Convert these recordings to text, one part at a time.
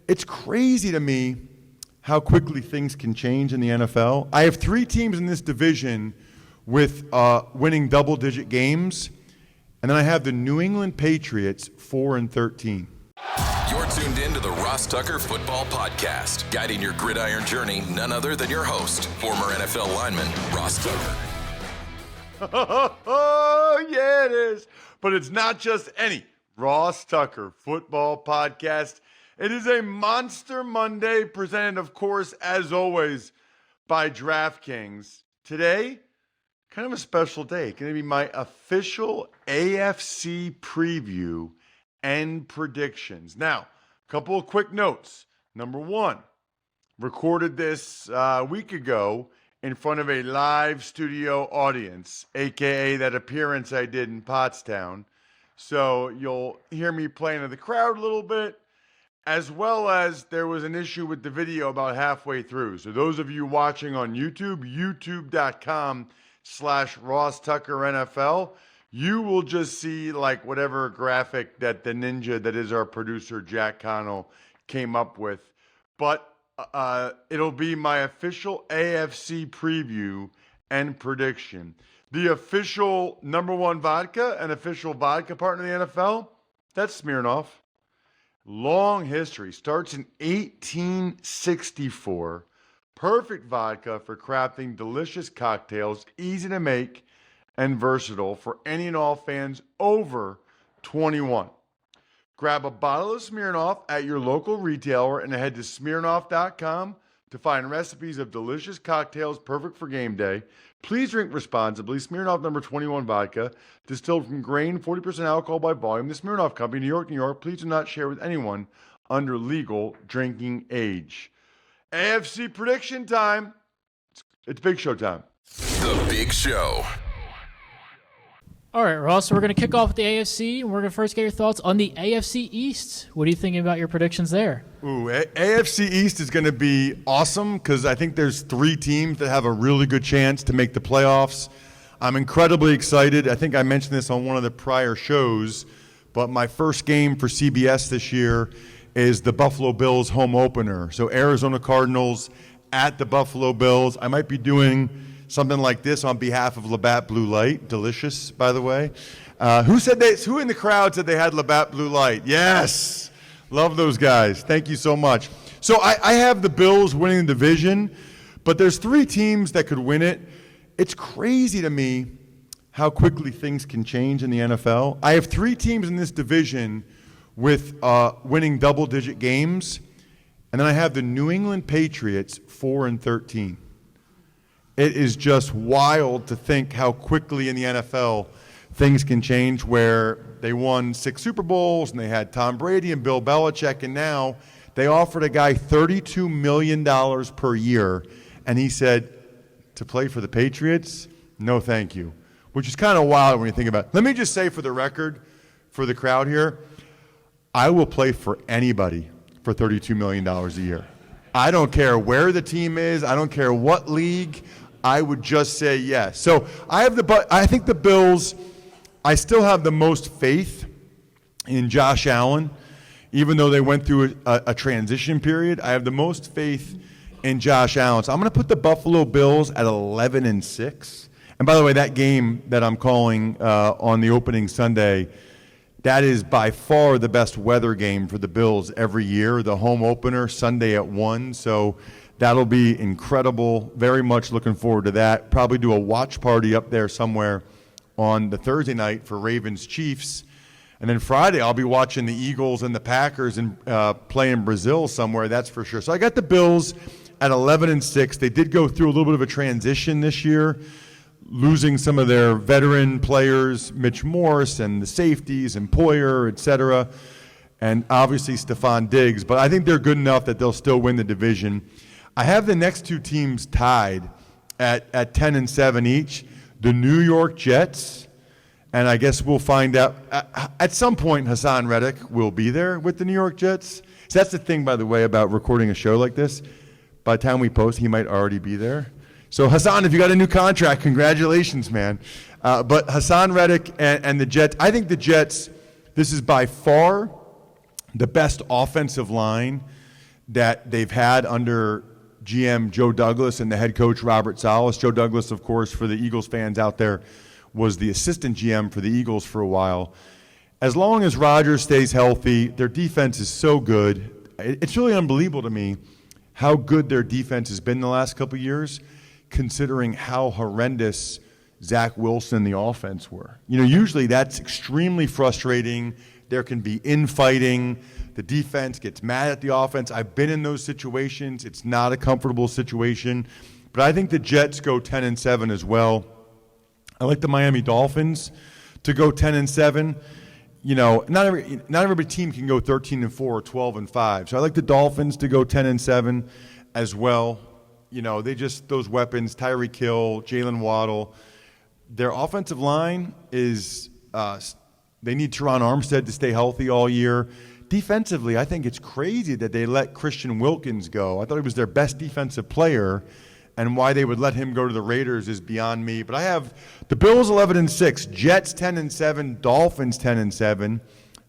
It's crazy to me how quickly things can change in the NFL. I have 3 teams in this division with winning double-digit games, and then I have the New England Patriots 4-13. You're tuned in to the Ross Tucker Football Podcast, guiding your gridiron journey, none other than your host, former NFL lineman, Ross Tucker. Oh, yeah, it is. But it's not just any Ross Tucker Football Podcast. It is a Monster Monday presented, of course, as always, by DraftKings. Today, kind of a special day. Going to be my official AFC preview and predictions. Now, a couple of quick notes. Number one, recorded this a week ago in front of a live studio audience, a.k.a. that appearance I did in Pottstown. So you'll hear me playing to the crowd a little bit, as well as there was an issue with the video about halfway through. So those of you watching on YouTube, youtube.com/Ross Tucker NFL, you will just see like whatever graphic that the ninja that is our producer, Jack Connell, came up with. But it'll be my official AFC preview and prediction. The official number one vodka and official vodka partner in the NFL, that's Smirnoff. Long history. Starts in 1864. Perfect vodka for crafting delicious cocktails, easy to make and versatile for any and all fans over 21. Grab a bottle of Smirnoff at your local retailer and head to Smirnoff.com to find recipes of delicious cocktails perfect for game day. Please drink responsibly. Smirnoff number 21 vodka, distilled from grain, 40% alcohol by volume. The Smirnoff Company, New York, New York. Please do not share with anyone under legal drinking age. AFC prediction time. It's Big Show time. The Big Show. All right, Ross, so we're going to kick off with the AFC, and we're going to first get your thoughts on the AFC East. What are you thinking about your predictions there? AFC East is going to be awesome because I think there's 3 teams that have a really good chance to make the playoffs. I'm incredibly excited. I think I mentioned this on one of the prior shows, but my first game for CBS this year is the Buffalo Bills home opener. So Arizona Cardinals at the Buffalo Bills. I might be doing something like this on behalf of Labatt Blue Light. Delicious, by the way. Who in the crowd said they had Labatt Blue Light? Yes. Love those guys. Thank you so much. So I have the Bills winning the division, but there's 3 teams that could win it. It's crazy to me how quickly things can change in the NFL. I have 3 teams in this division with winning double-digit games, and then I have the New England Patriots 4-13. It is just wild to think how quickly in the NFL things can change, where they won 6 Super Bowls and they had Tom Brady and Bill Belichick, and now they offered a guy $32 million per year, and he said, to play for the Patriots? No, thank you, which is kind of wild when you think about it. Let me just say for the record, for the crowd here, I will play for anybody for $32 million a year. I don't care where the team is. I don't care what league. I would just say yes. So I think the Bills, I still have the most faith in Josh Allen, even though they went through a transition period. I have the most faith in Josh Allen. So I'm going to put the Buffalo Bills at 11-6. And by the way, that game that I'm calling on the opening Sunday, that is by far the best weather game for the Bills every year. The home opener, Sunday at 1. So that'll be incredible. Very much looking forward to that. Probably do a watch party up there somewhere on the Thursday night for Ravens-Chiefs. And then Friday I'll be watching the Eagles and the Packers and play in Brazil somewhere, that's for sure. So I got the Bills at 11-6. They did go through a little bit of a transition this year, losing some of their veteran players, Mitch Morse and the safeties and Poyer, et cetera, and obviously Stephon Diggs. But I think they're good enough that they'll still win the division. I have the next 2 teams tied at 10-7 each. The New York Jets, and I guess we'll find out. At some point, Hassan Reddick will be there with the New York Jets. So that's the thing, by the way, about recording a show like this. By the time we post, he might already be there. So Hassan, if you got a new contract, congratulations, man. But Hassan Reddick and the Jets, I think the Jets, this is by far the best offensive line that they've had under GM Joe Douglas and the head coach Robert Salas. Joe Douglas, of course, for the Eagles fans out there, was the assistant GM for the Eagles for a while. As long as Rodgers stays healthy, their defense is so good. It's really unbelievable to me how good their defense has been the last couple of years, considering how horrendous Zach Wilson and the offense were. Usually that's extremely frustrating. There can be infighting. The defense gets mad at the offense. I've been in those situations. It's not a comfortable situation. But I think the Jets go 10-7 as well. I like the Miami Dolphins to go 10-7. Not every team can go 13-4 or 12-5. So I like the Dolphins to go 10-7 as well. They just, those weapons, Tyreek Hill, Jalen Waddle. Their offensive line is, they need Teron Armstead to stay healthy all year. Defensively, I think it's crazy that they let Christian Wilkins go. I thought he was their best defensive player, and why they would let him go to the Raiders is beyond me. But I have the Bills 11-6, Jets 10-7, Dolphins 10-7,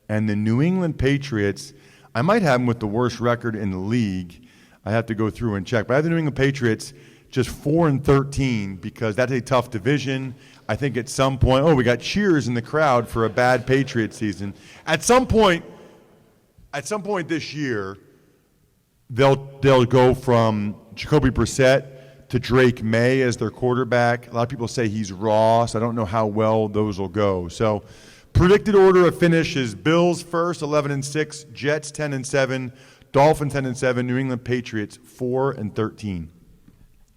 and the New England Patriots. I might have them with the worst record in the league. I have to go through and check. But I have the New England Patriots just 4-13 because that's a tough division. I think at some point, we got cheers in the crowd for a bad Patriots season. At some point this year, they'll go from Jacoby Brissett to Drake May as their quarterback. A lot of people say he's raw, so I don't know how well those will go. So predicted order of finish is Bills first, 11-6, Jets 10-7, Dolphins 10-7, New England Patriots 4-13.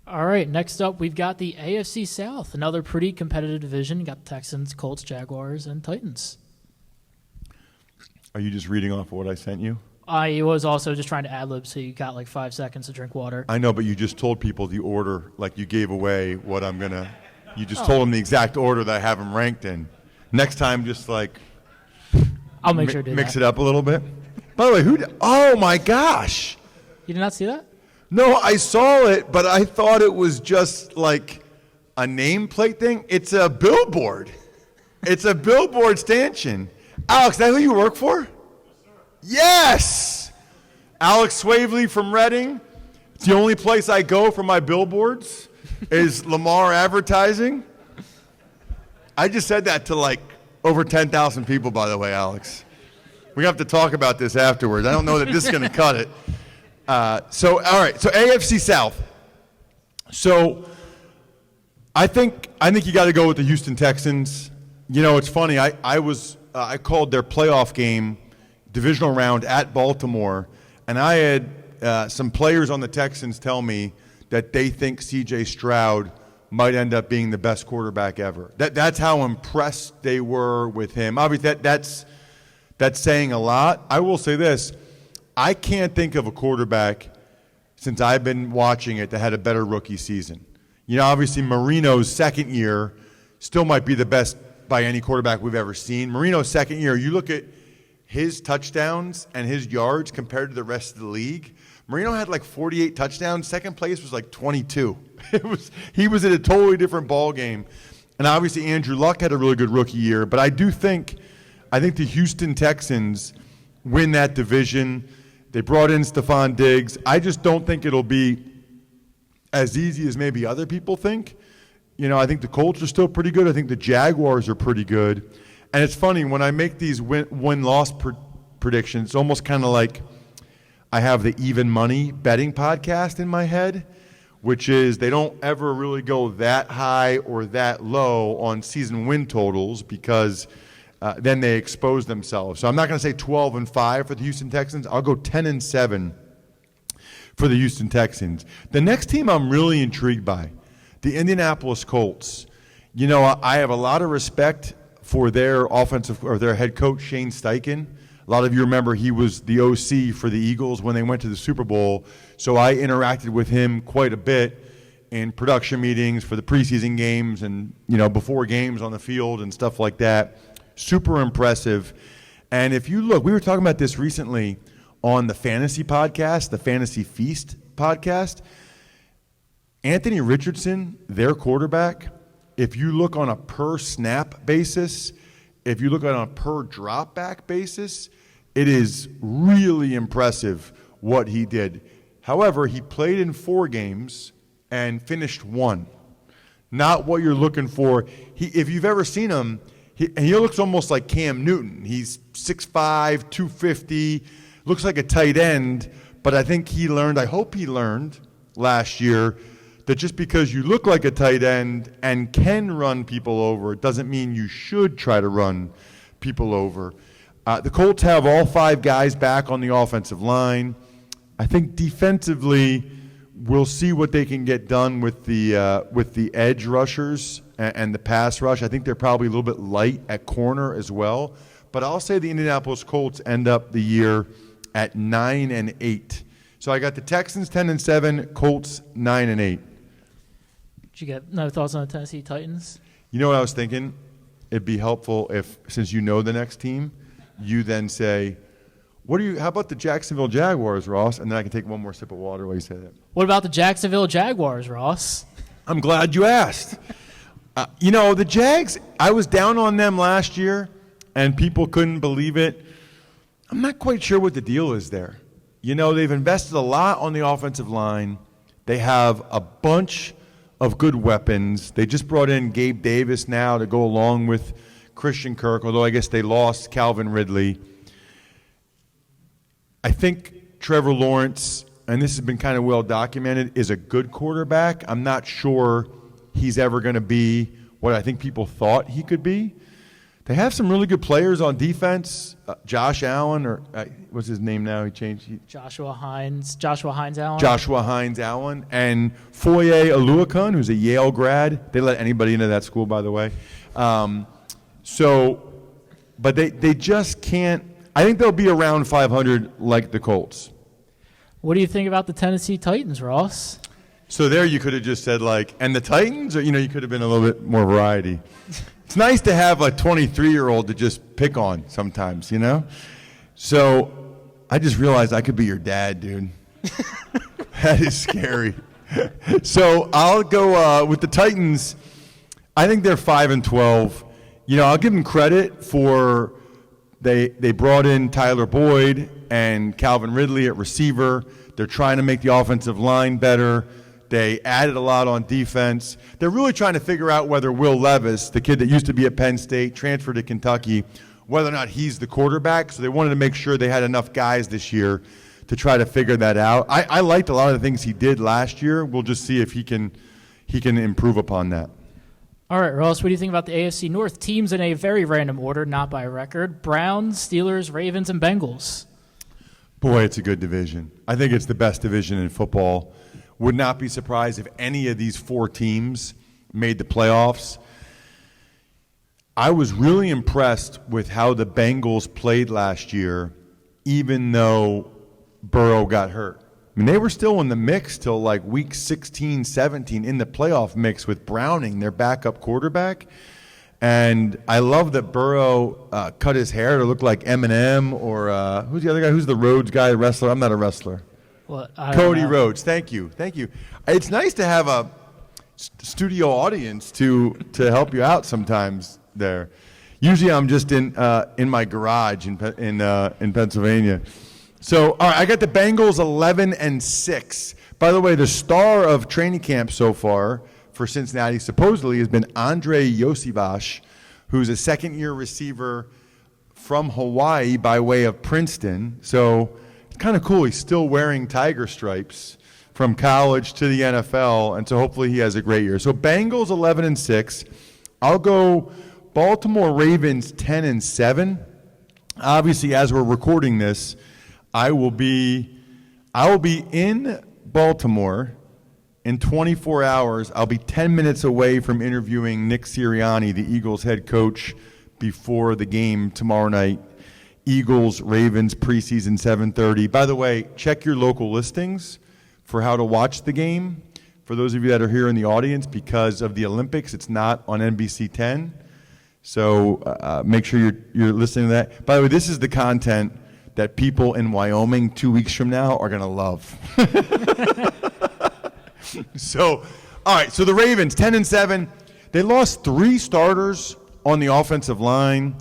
All right, next up we've got the AFC South, another pretty competitive division. You got the Texans, Colts, Jaguars, and Titans. Are you just reading off of what I sent you? I was also just trying to ad-lib, so you got like 5 seconds to drink water. I know, but you just told people the order, like you gave away what I'm going to – you just told them the exact order that I have them ranked in. Next time, just like I'll make sure to do mix that. it up a little bit. By the way, oh, my gosh. You did not see that? No, I saw it, but I thought it was just like a nameplate thing. It's a billboard. It's a billboard stanchion. Alex, is that who you work for? Yes! Alex Swavely from Reading. It's the only place I go for my billboards is Lamar Advertising. I just said that to like over 10,000 people, by the way, Alex. We have to talk about this afterwards. I don't know that this is going to cut it. All right. So AFC South. So I think you got to go with the Houston Texans. It's funny. I called their playoff game, divisional round at Baltimore, and I had some players on the Texans tell me that they think C.J. Stroud might end up being the best quarterback ever. That's how impressed they were with him. Obviously, that's saying a lot. I will say this. I can't think of a quarterback since I've been watching it that had a better rookie season. Obviously Marino's second year still might be the best by any quarterback we've ever seen. Marino's second year, you look at his touchdowns and his yards compared to the rest of the league. Marino had like 48 touchdowns. Second place was like 22. He was at a totally different ball game. And obviously Andrew Luck had a really good rookie year. But I think the Houston Texans win that division. They brought in Stephon Diggs. I just don't think it'll be as easy as maybe other people think. I think the Colts are still pretty good. I think the Jaguars are pretty good. And it's funny, when I make these win-loss predictions, it's almost kind of like I have the Even Money betting podcast in my head, which is they don't ever really go that high or that low on season win totals because then they expose themselves. So I'm not going to say 12-5 for the Houston Texans. I'll go 10-7 for the Houston Texans. The next team I'm really intrigued by, the Indianapolis Colts. I have a lot of respect for their offensive or their head coach, Shane Steichen. A lot of you remember he was the OC for the Eagles when they went to the Super Bowl. So I interacted with him quite a bit in production meetings for the preseason games and, before games on the field and stuff like that. Super impressive. And if you look, we were talking about this recently on the Fantasy podcast, the Fantasy Feast podcast. Anthony Richardson, their quarterback, if you look on a per snap basis, if you look on a per drop back basis, it is really impressive what he did. However, he played in 4 games and finished 1. Not what you're looking for. If you've ever seen him, he looks almost like Cam Newton. He's 6'5", 250, looks like a tight end, but I think I hope he learned last year that just because you look like a tight end and can run people over, it doesn't mean you should try to run people over. The Colts have all 5 guys back on the offensive line. I think defensively, we'll see what they can get done with the edge rushers and the pass rush. I think they're probably a little bit light at corner as well. But I'll say the Indianapolis Colts end up the year at 9-8. So I got the Texans 10-7, Colts 9-8. Did you get no thoughts on the Tennessee Titans? You know what I was thinking? It'd be helpful if, since you know the next team, you then say, how about the Jacksonville Jaguars, Ross? And then I can take one more sip of water while you say that. What about the Jacksonville Jaguars, Ross? I'm glad you asked. The Jags, I was down on them last year, and people couldn't believe it. I'm not quite sure what the deal is there. They've invested a lot on the offensive line. They have a bunch of good weapons. They just brought in Gabe Davis now to go along with Christian Kirk, although I guess they lost Calvin Ridley. I think Trevor Lawrence, and this has been kind of well documented, is a good quarterback. I'm not sure he's ever going to be what I think people thought he could be. They have some really good players on defense. Josh Allen, or what's his name now? He changed. Joshua Hines Allen. Joshua Hines Allen. And Foye Oluokun, who's a Yale grad. They let anybody into that school, by the way. But they just can't. I think they'll be around 500 like the Colts. What do you think about the Tennessee Titans, Ross? So there you could have just said, and the Titans, or, you could have been a little bit more variety. It's nice to have a 23-year-old to just pick on sometimes, So I just realized I could be your dad, dude. That is scary. So I'll go with the Titans. I think they're 5-12. I'll give them credit for they brought in Tyler Boyd and Calvin Ridley at receiver. They're trying to make the offensive line better. They added a lot on defense. They're really trying to figure out whether Will Levis, the kid that used to be at Penn State, transferred to Kentucky, whether or not he's the quarterback. So they wanted to make sure they had enough guys this year to try to figure that out. I liked a lot of the things he did last year. We'll just see if he can improve upon that. All right, Ross, what do you think about the AFC North? Teams in a very random order, not by record. Browns, Steelers, Ravens, and Bengals. Boy, it's a good division. I think it's the best division in football. Would not be surprised if any of these 4 teams made the playoffs. I was really impressed with how the Bengals played last year, even though Burrow got hurt. They were still in the mix till week 16, 17, in the playoff mix with Browning, their backup quarterback. And I love that Burrow cut his hair to look like Eminem, or who's the other guy? Who's the Rhodes guy, wrestler? I'm not a wrestler. Cody Rhodes. Thank you. It's nice to have a studio audience to help you out sometimes there. Usually I'm just in my garage in Pennsylvania. So, all right, I got the Bengals 11-6. By the way, the star of training camp so far for Cincinnati supposedly has been Andre Yosivash, who's a second-year receiver from Hawaii by way of Princeton. So it's kind of cool. He's still wearing tiger stripes from college to the NFL, and so hopefully he has a great year. So Bengals 11-6. I'll go Baltimore Ravens 10-7. Obviously, as we're recording this, I will be in Baltimore in 24 hours. I'll be 10 minutes away from interviewing Nick Sirianni, the Eagles head coach, before the game tomorrow night. Eagles-Ravens preseason 7:30. By the way, check your local listings for how to watch the game. For those of you that are here in the audience, because of the Olympics, it's not on NBC 10. So make sure you're listening to that. By the way, this is the content that people in Wyoming 2 weeks from now are going to love. So, all right, so the Ravens, 10-7. They lost 3 starters on the offensive line.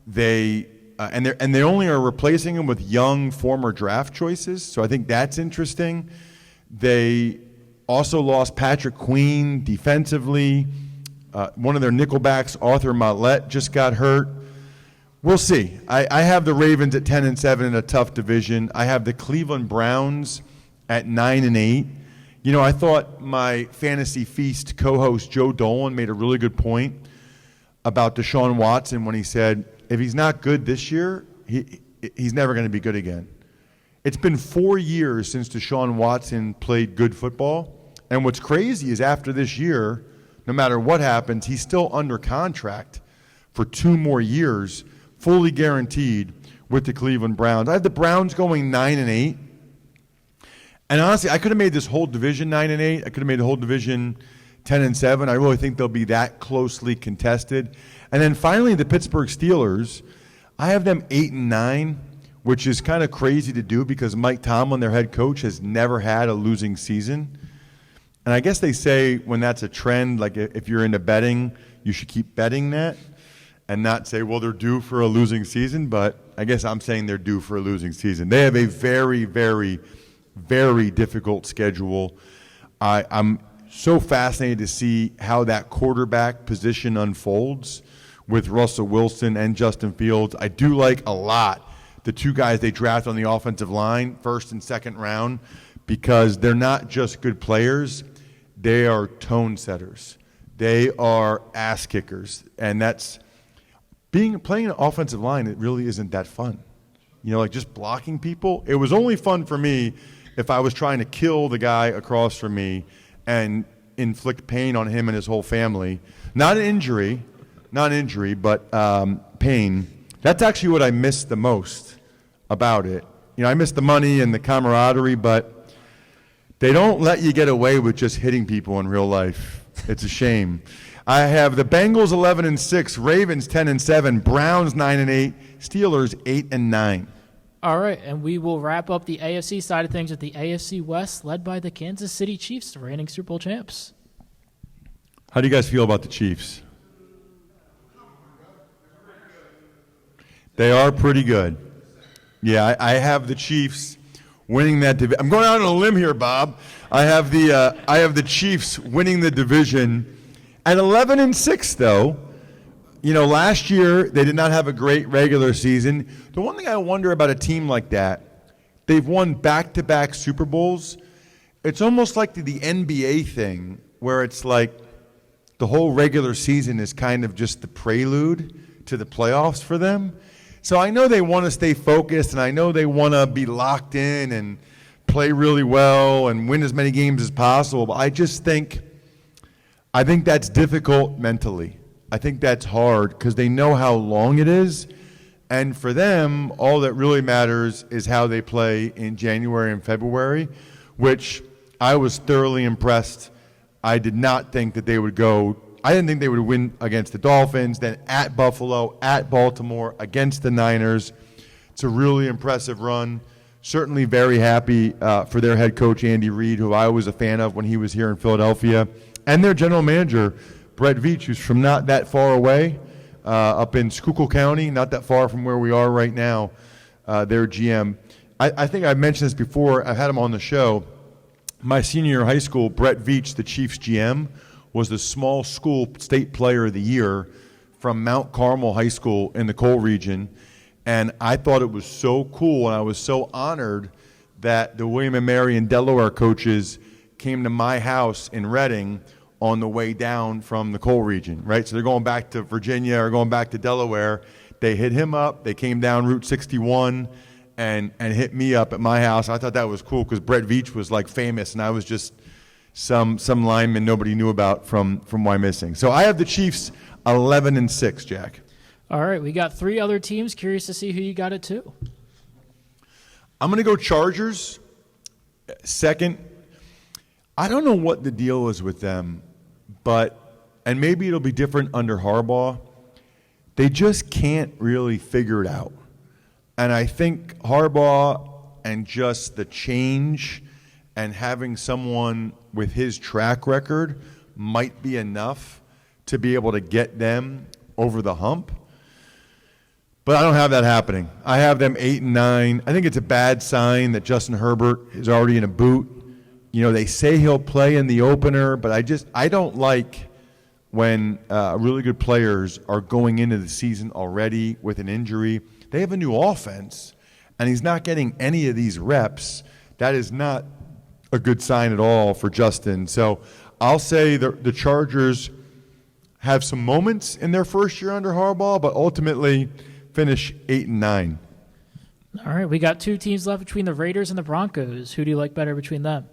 They and they only are replacing him with young former draft choices. So I think that's interesting. They also lost Patrick Queen defensively. One of their nickelbacks, Arthur Motlett, just got hurt. We'll see. I have the Ravens at 10-7 in a tough division. I have the Cleveland Browns at 9-8. You know, I thought my Fantasy Feast co-host Joe Dolan made a really good point about Deshaun Watson when he said, if he's not good this year, he's never going to be good again. It's been 4 years since Deshaun Watson played good football. And what's crazy is after this year, no matter what happens, he's still under contract for 2 more years, fully guaranteed with the Cleveland Browns. I have the Browns going 9-8. And honestly, I could have made this whole division 9-8. I could have made the whole division 10-7. I really think they'll be that closely contested. And then finally, the Pittsburgh Steelers, I have them 8-9, which is kind of crazy to do because Mike Tomlin, their head coach, has never had a losing season. And I guess they say when that's a trend, like if you're into betting, you should keep betting that and not say, well, they're due for a losing season. But I guess I'm saying they're due for a losing season. They have a very, very, very difficult schedule. I'm so fascinated to see how that quarterback position unfolds with Russell Wilson and Justin Fields. I do like a lot the 2 guys they draft on the offensive line, first and second round, because they're not just good players. They are tone setters. They are ass kickers. And that's playing an offensive line, it really isn't that fun. You know, like just blocking people. It was only fun for me if I was trying to kill the guy across from me and inflict pain on him and his whole family. Not an injury, but pain. That's actually what I miss the most about it. You know, I miss the money and the camaraderie, but they don't let you get away with just hitting people in real life. It's a shame. I have the Bengals 11-6, Ravens 10-7, Browns 9-8, Steelers 8-9. All right, and we will wrap up the AFC side of things with the AFC West, led by the Kansas City Chiefs, the reigning Super Bowl champs. How do you guys feel about the Chiefs? They are pretty good. Yeah, I have the Chiefs winning that division. I'm going out on a limb here, Bob. I have the Chiefs winning the division at 11-6, though. You know, last year they did not have a great regular season. The one thing I wonder about a team like that, they've won back-to-back Super Bowls. It's almost like the NBA thing, where it's like the whole regular season is kind of just the prelude to the playoffs for them. So I know they want to stay focused, and I know they want to be locked in and play really well and win as many games as possible. But I think that's difficult mentally. I think that's hard because they know how long it is. And for them, all that really matters is how they play in January and February, which I was thoroughly impressed. I did not think that they would go. I didn't think they would win against the Dolphins, then at Buffalo, at Baltimore, against the Niners. It's a really impressive run. Certainly very happy for their head coach, Andy Reid, who I was a fan of when he was here in Philadelphia, and their general manager, Brett Veach, who's from not that far away, up in Schuylkill County, not that far from where we are right now, their GM. I think I mentioned this before. I've had him on the show. My senior year of high school, Brett Veach, the Chiefs GM, was the small school state player of the year from Mount Carmel High School in the Cole region. And I thought it was so cool, and I was so honored that the William & Mary and Delaware coaches came to my house in Reading on the way down from the Cole region, right? So they're going back to Virginia or going back to Delaware. They hit him up. They came down Route 61 and hit me up at my house. I thought that was cool because Brett Veach was like famous, and I was just some lineman nobody knew about from Wyomissing. So I have the Chiefs 11-6, Jack. All right, we got 3 other teams. Curious to see who you got at 2. I'm going to go Chargers. Second, I don't know what the deal is with them, and maybe it'll be different under Harbaugh. They just can't really figure it out. And I think Harbaugh and just the change and having someone with his track record might be enough to be able to get them over the hump. But I don't have that happening. I have them 8-9. I think it's a bad sign that Justin Herbert is already in a boot. You know, they say he'll play in the opener, but I don't like when really good players are going into the season already with an injury. They have a new offense, and he's not getting any of these reps. That is not a good sign at all for Justin. So I'll say the Chargers have some moments in their first year under Harbaugh, but ultimately finish 8-9. All right, we got two teams left between the Raiders and the Broncos. Who do you like better between them?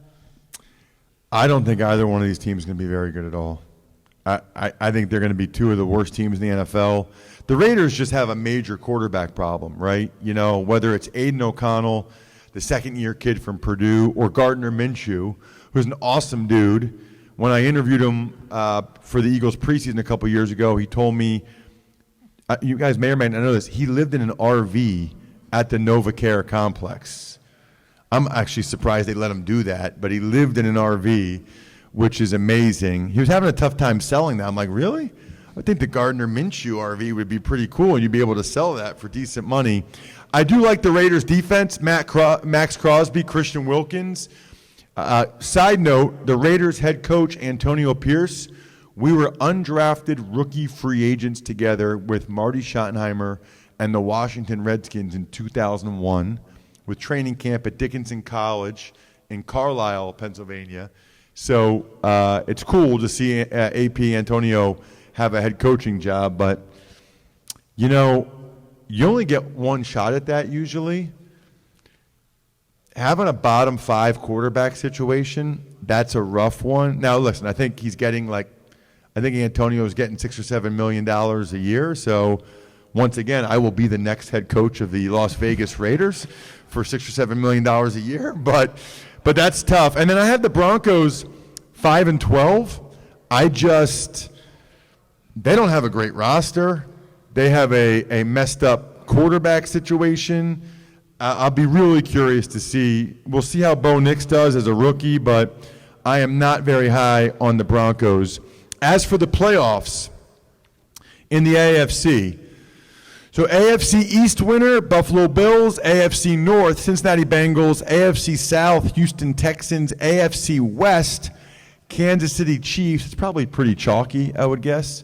I don't think either one of these teams is going to be very good at all. I think they're going to be two of the worst teams in the NFL. The Raiders just have a major quarterback problem, right? You know, whether it's Aiden O'Connell, the second-year kid from Purdue, or Gardner Minshew, who's an awesome dude. When I interviewed him for the Eagles preseason a couple years ago, he told me, you guys may or may not know this, he lived in an RV at the NovaCare complex. I'm actually surprised they let him do that, but he lived in an RV, which is amazing. He was having a tough time selling that. I'm like, really? I think the Gardner Minshew RV would be pretty cool, and you'd be able to sell that for decent money. I do like the Raiders' defense, Max Crosby, Christian Wilkins. Side note, the Raiders head coach, Antonio Pierce, we were undrafted rookie free agents together with Marty Schottenheimer and the Washington Redskins in 2001 with training camp at Dickinson College in Carlisle, Pennsylvania. So it's cool to see AP Antonio have a head coaching job, but, you know, you only get one shot at that usually. Having a bottom five quarterback situation, that's a rough one. Now, listen, I think Antonio's getting $6 or $7 million a year. So, once again, I will be the next head coach of the Las Vegas Raiders for $6 or $7 million a year. But that's tough. And then I have the Broncos 5-12. They don't have a great roster. They have a messed up quarterback situation. I'll be really curious to see. We'll see how Bo Nix does as a rookie, but I am not very high on the Broncos. As for the playoffs in the AFC, so AFC East winner, Buffalo Bills, AFC North, Cincinnati Bengals, AFC South, Houston Texans, AFC West, Kansas City Chiefs. It's probably pretty chalky, I would guess.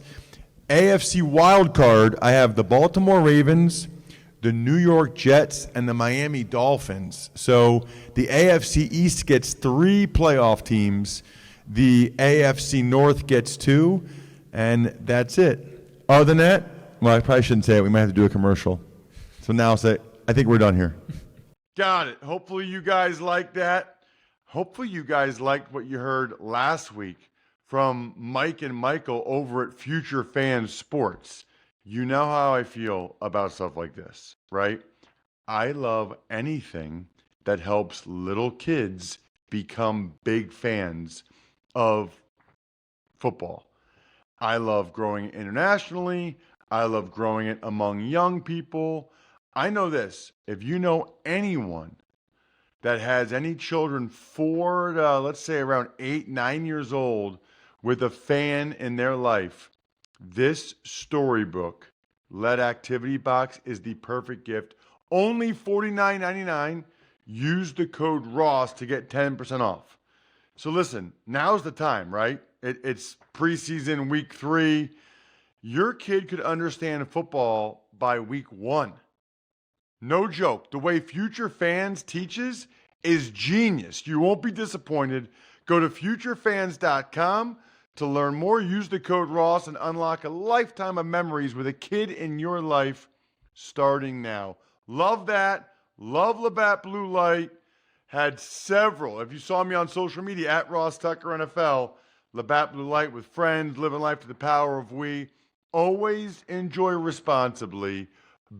AFC wild card, I have the Baltimore Ravens, the New York Jets, and the Miami Dolphins. So the AFC East gets 3 playoff teams. The AFC North gets 2, and that's it. Other than that, well, I probably shouldn't say it. We might have to do a commercial. So now I'll say, I think we're done here. Got it. Hopefully you guys like that. Hopefully you guys liked what you heard last week from Mike and Michael over at Future Fan Sports. You know how I feel about stuff like this, right? I love anything that helps little kids become big fans of football. I love growing it internationally. I love growing it among young people. I know this. If you know anyone that has any children 4 to, let's say, around 8, 9 years old with a fan in their life, this storybook, Let Activity Box, is the perfect gift. Only $49.99. Use the code ROSS to get 10% off. So listen, now's the time, right? It's preseason week 3. Your kid could understand football by week 1. No joke. The way Future Fans teaches is genius. You won't be disappointed. Go to futurefans.com to learn more. Use the code ROSS and unlock a lifetime of memories with a kid in your life starting now. Love that. Love Labatt Blue Light. Had several. If you saw me on social media, at Ross Tucker NFL, Labatt Blue Light with friends, living life to the power of we. Always enjoy responsibly.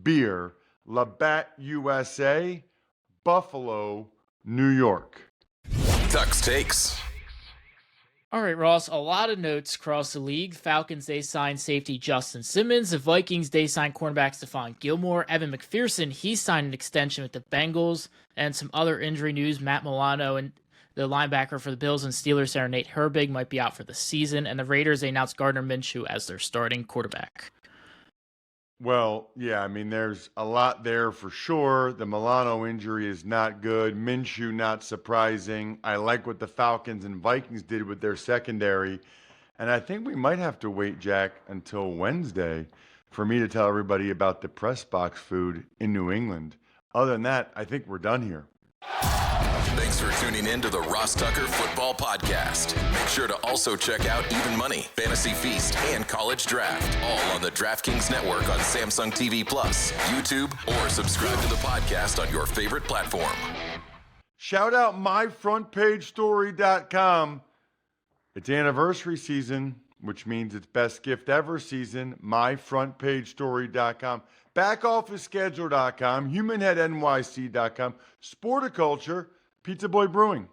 Beer, Labatt USA, Buffalo, New York. Tuck's Takes. All right, Ross, a lot of notes across the league. Falcons, they signed safety Justin Simmons. The Vikings, they signed cornerback Stephon Gilmore. Evan McPherson, he signed an extension with the Bengals. And some other injury news, Matt Milano and the linebacker for the Bills and Steelers, center Nate Herbig, might be out for the season. And the Raiders, they announced Gardner Minshew as their starting quarterback. Well, yeah, I mean, there's a lot there for sure. The Milano injury is not good. Minshew, not surprising. I like what the Falcons and Vikings did with their secondary. And I think we might have to wait, Jack, until Wednesday for me to tell everybody about the press box food in New England. Other than that, I think we're done here. Thanks for tuning in to the Ross Tucker Football Podcast. Make sure to also check out Even Money, Fantasy Feast, and College Draft, all on the DraftKings Network on Samsung TV Plus, YouTube, or subscribe to the podcast on your favorite platform. Shout out myfrontpagestory.com. It's anniversary season, which means it's best gift ever season. Myfrontpagestory.com. Backofficeschedule.com. Humanheadnyc.com. Sporticulture. Pizza Boy Brewing.